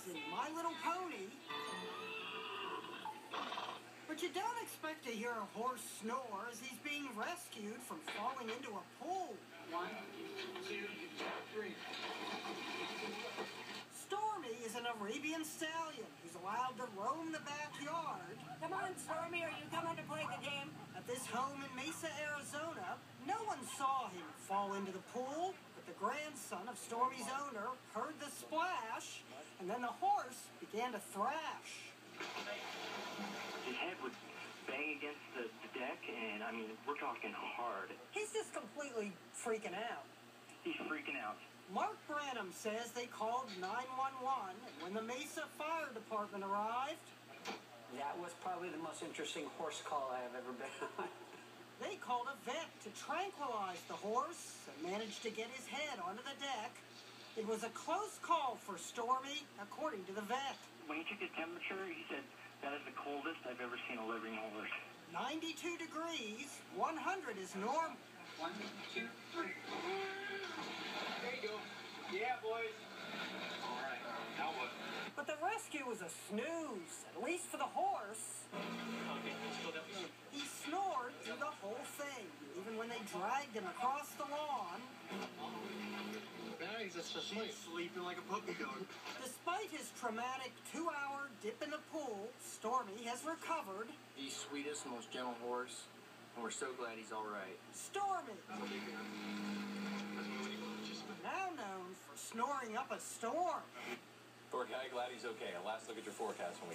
in My Little Pony. But you don't expect to hear a horse snore as he's being rescued from falling into a pool. 1, 2, 3. Stormy is an Arabian stallion who's allowed to roam the backyard. Come on, Stormy, are you coming to play the game? At this home in Mesa, Arizona, no one saw him fall into the pool, but the grandson of Stormy's owner heard the splash, and then the horse began to thrash. His head would bang against the deck, and I mean, we're talking hard. He's just completely freaking out. He's freaking out. Mark Branham says they called 911, and when the Mesa Fire Department arrived, That was probably the most interesting horse call I have ever been on. they called a vet to tranquilize the horse and managed to get his head onto the deck. It was a close call for Stormy, according to the vet. When he took his temperature, he said, "That is the coldest I've ever seen a living horse." 92 degrees, 100 is normal. 1, 2, 3. There you go. Yeah, boys. All right. Now what? But the rescue was a snooze, at least for the horse. Okay, still got me. He snored through the whole thing, even when they dragged him across the lawn. Now he's just asleep. Sleeping like a puppy dog. Despite his traumatic 2-hour dip in the pool, Stormy has recovered. The sweetest, most gentle horse, and we're so glad he's all right. Stormy, now known for snoring up a storm. Poor guy, glad he's okay. And last look at your forecast when we